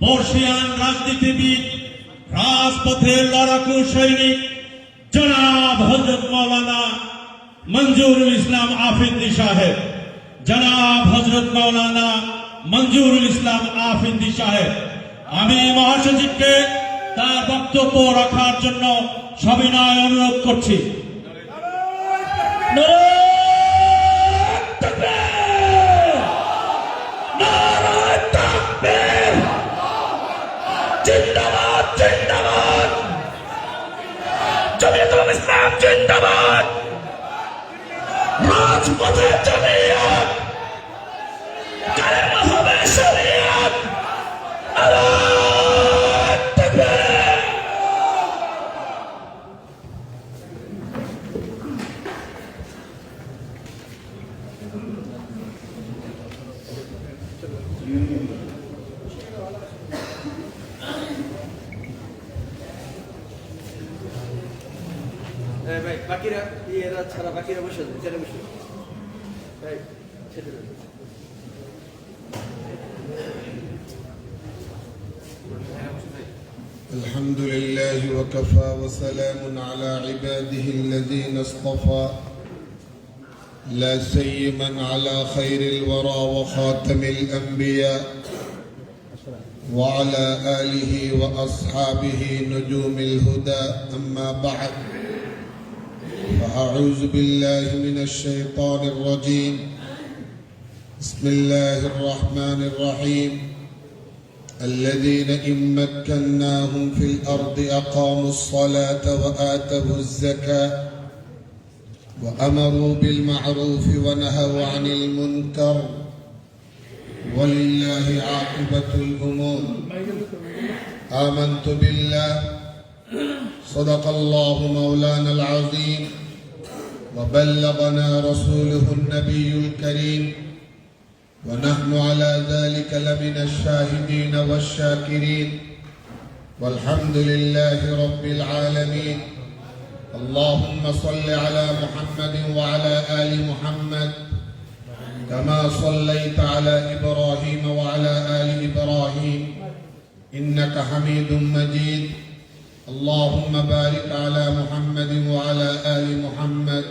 বর্ষিয়ান রাজনীতিবিদ, রাজপথের লড়াকু সৈনিক জনাব হযরত মাওলানা মঞ্জুরুল ইসলাম আফিন্দি সাহেব, জনাব হযরত মাওলানা মঞ্জুরুল ইসলাম আফিন্দি সাহেব। আমি মহাসচিবকে তার বক্তব্য রাখার জন্য সবিনয় অনুরোধ করছি। জিন্দাবাদ জিন্দাবাদ, জমিয়তুল ইসলাম জিন্দাবাদ, রাজপথে জমিয়ত, কালেমা হবে শরিয়ত, আল্লাহু তাকবীর। ভাই বাকিরা এরা ছাড়া বাকিরা বসে আছে, ছেড়ে বসে ভাই ছেড়ে দেন। الحمد لله وكفى وسلام على عباده الذين اصطفى لا سيما على خير الورى وخاتم الأنبياء وعلى آله وأصحابه نجوم الهدى أما بعد فأعوذ بالله من الشيطان الرجيم بسم الله الرحمن الرحيم الذين إن مكناهم في الأرض أقاموا الصلاة وآتوا الزكاة وأمروا بالمعروف ونهوا عن المنكر ولله عاقبة الأمور آمنت بالله صدق الله مولانا العظيم وبلغنا رسوله النبي الكريم ونحن على ذلك لمن الشاهدين والشاكرين والحمد لله رب العالمين اللهم صل على محمد وعلى آل محمد كما صليت على إبراهيم وعلى آل إبراهيم إنك حميد مجيد اللهم بارك على محمد وعلى آل محمد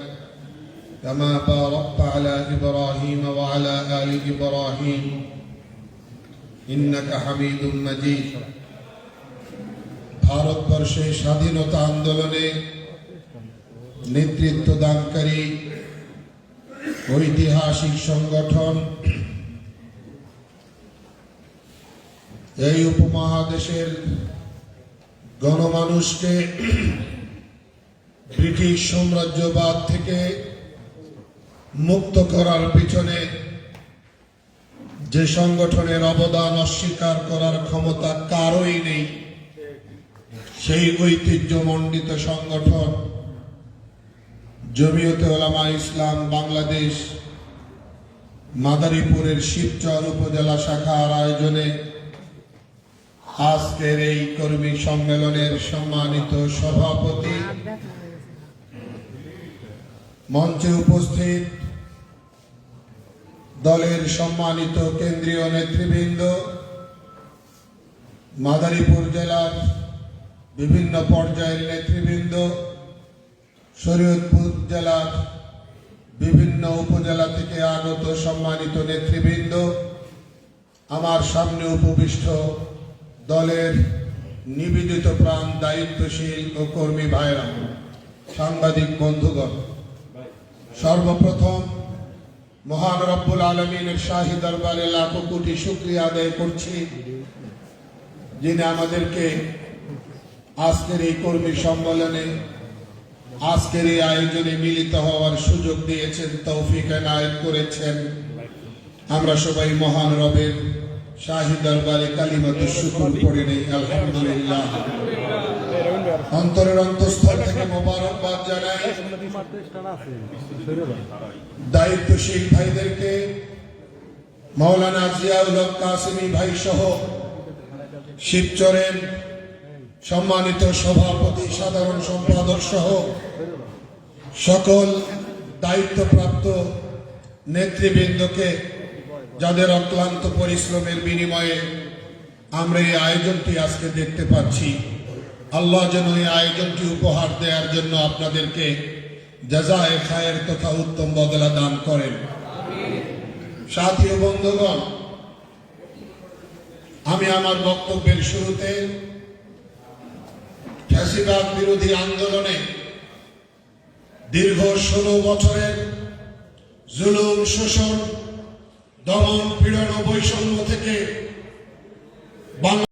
كما باركت على إبراهيم وعلى آل إبراهيم إنك حميد مجيد ভারতবর্ষে স্বাধীনতা আন্দোলনে নেতৃত্ব দানকারী ঐতিহাসিক সংগঠন এই উপমহাদেশের গণমানুষকে ব্রিটিশ সাম্রাজ্যবাদ থেকে মুক্ত করার পিছনে যে সংগঠনের অবদান অস্বীকার করার ক্ষমতা কারোই নেই, সেই ঐতিহ্যমণ্ডিত সংগঠন জমিয়তে উলামা ইসলাম বাংলাদেশ মাদারীপুরের শিবচর উপজেলা শাখার আয়োজনে আজকের এই কর্মী সম্মেলনের সম্মানিত সভাপতি, মঞ্চে উপস্থিত দলের সম্মানিত কেন্দ্রীয় নেতৃবৃন্দ, মাদারীপুর জেলার বিভিন্ন পর্যায়ের নেতৃবৃন্দ, শরীয়তপুর জেলার বিভিন্ন উপজেলা থেকে আগত সম্মানিত নেতৃবৃন্দ, আমার সামনে উপবিষ্ট দলের নিবেদিত প্রাণ দায়িত্বশীল ও কর্মী ভাইরা, সাংবাদিক বন্ধুগণ, সর্বপ্রথম মহান রব্বুল আলমিনের শাহী দরবারে লাখো কোটি শুকরিয়া আদায় করছি, যিনি আমাদেরকে আজকের এই কর্মী সম্মেলনে, আজকের এই আয়োজনে মিলিত হওয়ার সুযোগ দিয়েছেন, তৌফিক এনায়েত করেছেন। আমরা সবাই মহান রবের শাহী দরবারে কালিমাতুশ শুকর পড়ে নেই আলহামদুলিল্লাহ। অন্তরের অন্তঃস্থল থেকে মোবারকবাদ জানাই দায়িত্বশীল ভাইদেরকে, মাওলানা জিয়াউল হক কাসেমী ভাই সহ শিবচরের সম্মানিত সভাপতি, সাধারণ সম্পাদক সহ সকল দায়িত্বপ্রাপ্ত নেতৃবৃন্দকে, যাদের অক্লান্ত পরিশ্রমের বিনিময়ে আমরা এই আয়োজনটি আজকে দেখতে পাচ্ছি। আল্লাহ যেন এই আয়োজনটি উপহার দেওয়ার জন্য আপনাদেরকে জাযায়ে খায়ের তথা উত্তম বদলা দান করেন। সাথী ও বন্ধুগণ, আমি আমার বক্তব্যের শুরুতে ফ্যাসিবাদ বিরোধী আন্দোলনে দীর্ঘ 16 বছরের জুলুম, শোষণ, দমন, পীড়ন ও বৈষম্য থেকে